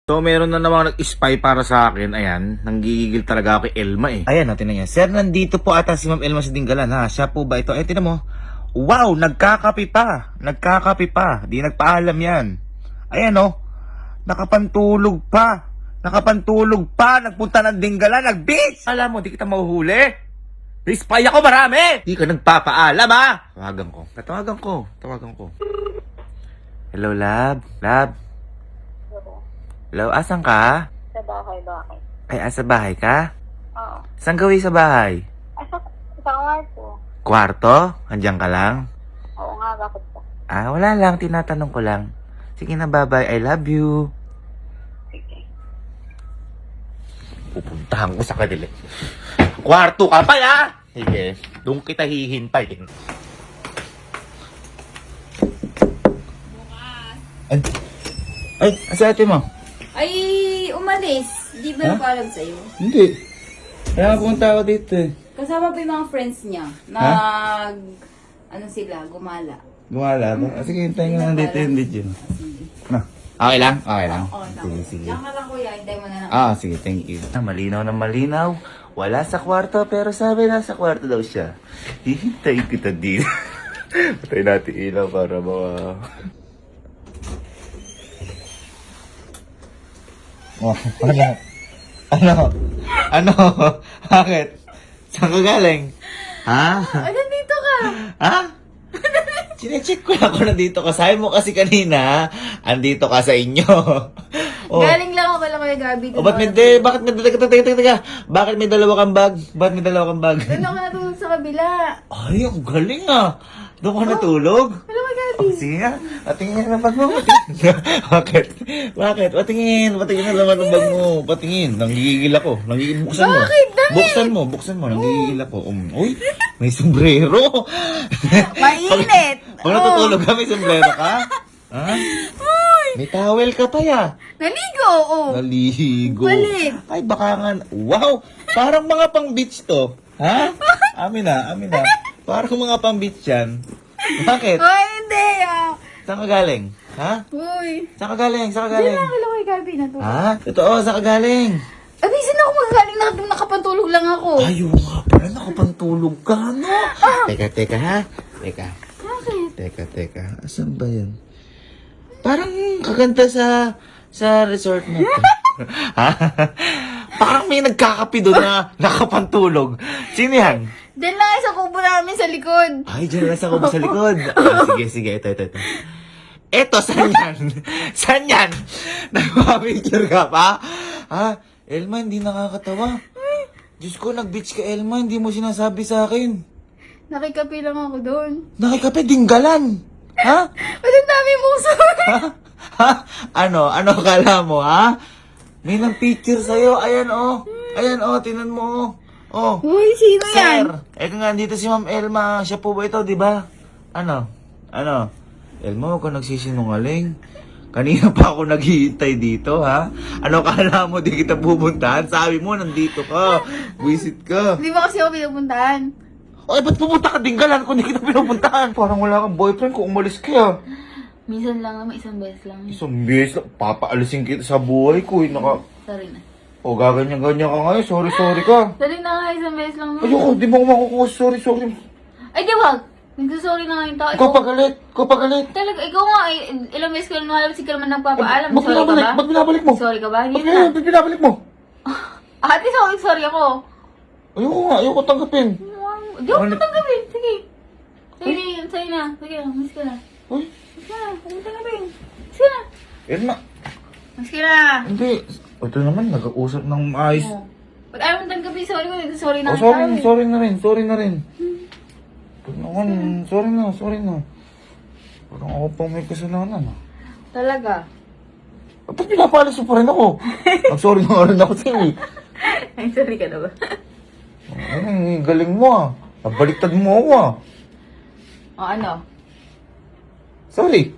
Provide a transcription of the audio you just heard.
So, meron na namang nag-spy para sa akin. Ayan, nanggigigil talaga ako kay Elma eh. Ayan, tinan niya. Sir, nandito po ata si Ma'am Elma sa Dinggalan ha. Siya po ba ito? Eh, tinan mo. Wow, nagkakapi pa. Nagkakapi pa. Di nagpaalam yan. Ayan oh. Nakapantulog pa. Nakapantulog pa. Nagpunta ng Dinggalan. Nag-beach. Alam mo, di kita mahuhuli. Spy ako marami. Di ka nagpapaalam ha. Tawagan ko. Hello, love. Love. Hello, asan ka? Sa bahay, bakit? Ay, asa bahay ka? Oo. Saan gawin sa bahay? Ay, sa kwarto. Kwarto? Andiyan ka lang? Oo nga, bakit po? Ah, wala lang. Tinatanong ko lang. Sige na, bye-bye. I love you. Sige. Pupuntahan ko sa kanila. Kwarto ka pa, ya? Sige. Doon kita hihintay. Ay, asa ate mo? Ay, umalis. Di ba nagpaalam sa'yo? Hindi. Kaya pumunta ako dito eh. Kasama pa yung mga friends niya. Ano sila, gumala. Gumala ba? Sige, hintayin ko lang dito yung video. Na. Okay lang? Okay lang. Oo, Sige. Diyan ka lang kuya, hintay mo na lang. Sige, thank you. Malinaw na malinaw. Wala sa kwarto, pero sabi na sa kwarto daw siya. Hihintayin kita dito. Patay natin ilaw para mga... Oh, ano? Bakit? Saan ka galing? Ha? Ay, nandito ka! Ha? Sinecheck ko lang kung nandito ka. Sabi mo kasi kanina, andito ka sa inyo. Oh. Galing lang ako pala kaya Gabi. Oh, bakit may dalawa kang bag? Doon ako natulog sa kabila. Ay, ang galing ah. Doon ka natulog? Alam mo, Gabi. Sige nga, patingin na bag mo. Bakit? Patingin na naman ang bag mo. Patingin, nanggigigil ako. Buksan mo. Bakit? Dali. Buksan mo, nanggigigil ako. Uy, may sombrero. Mainit. Pag natutulog ka, may sombrero ka? Ha? May towel ka pa ya. Naligo, oo. Naligo. Balik. Ay, baka nga. Wow! Parang mga pang beach to. Ha? Amin na. Parang mga pang beach yan. Bakit? Ay, hindi ah. Saan ka galing? Ha? Uy. Saan ka galing? Hindi lang ako kay Gabi natulog. Ha? Totoo, saan ka galing? Abi, saan ako magagaling na nakapantulog lang ako? Ayaw nga pala, nakapantulog ka, no? Teka, ha? Bakit? Teka. Asan ba yan? Parang kaganda sa resort na to. Ha? Parang may nagkakapi doon na nakapantulog. Sino yan? Diyan lang sa kubo namin sa likod. Ay, dyan lang sa kubo sa likod. Sige. Ito. Eto, saan yan? Nagpapicture ka pa? Ha? Elma, hindi nakakatawa. Diyos ko, nag-beach ka, Elma. Hindi mo sinasabi sa akin. Nakikapi lang ako doon. Nakikape, Dinggalan. Ha? Ba't ang dami mong sorry? Ha? Ano kala mo, ha? May nang picture sa'yo. Ayan, oh. Tinan mo, oh. Uy, sino yan? Sir, nga, dito si Ma'am Elma. Siya po ba ito, di ba? Ano? Elma, huwag ka nagsisinungaling. Kanina pa ako naghihintay dito, ha? Ano kala mo, di kita pupuntahan? Sabi mo, nandito ka. Visit ka. Hindi ba kasi ako pinupuntahan? Ay, ba't pupunta ka Dinggalan kung di kita pinupuntahan? Parang wala kang boyfriend kung umalis ka. Minsan lang naman, isang beses lang. Isang beses lang, papaalisin kita sa buhay ko. Sorry na. O, gaganyan-ganyan ka ngayon. Sorry ka. Sorry na nga, isang beses lang naman. Ayoko, di mo ako makukuha. Sorry. Ay, di wag. Nagsasorry na nga yung tao. Ikaw pagalit. Talaga, ikaw nga, ilang beses ko lang nakalabas, ikaw naman nagpapaalam. Sorry ka ba? Ba't binabalik mo? Sorry ka ba? Hindi na. Ba't binabalik mo? Ate, sorry ako. Ayoko tanggapin. Di ako matanggapin. Sige. Sa'yo na. Sige, miss ka na. Uy, Miss ka na. Huwag mo tanggapin. Miss ka na. Elma. Miss ka na. Hindi. Ito naman, nag-uusap ng maayos. Oh. Pag ayaw mo tanggapin, sorry ko. Sorry na. Oh, sorry na rin. Sorry na. Parang ako pang may kasalanan. Talaga. Ba't pinapalas mo pa rin ako? Sorry na rin ako sa'yo eh. Ay, sorry ka na ba? Ay, galing mo ah. Nabaliktad mo ako ah. O ano? Sorry.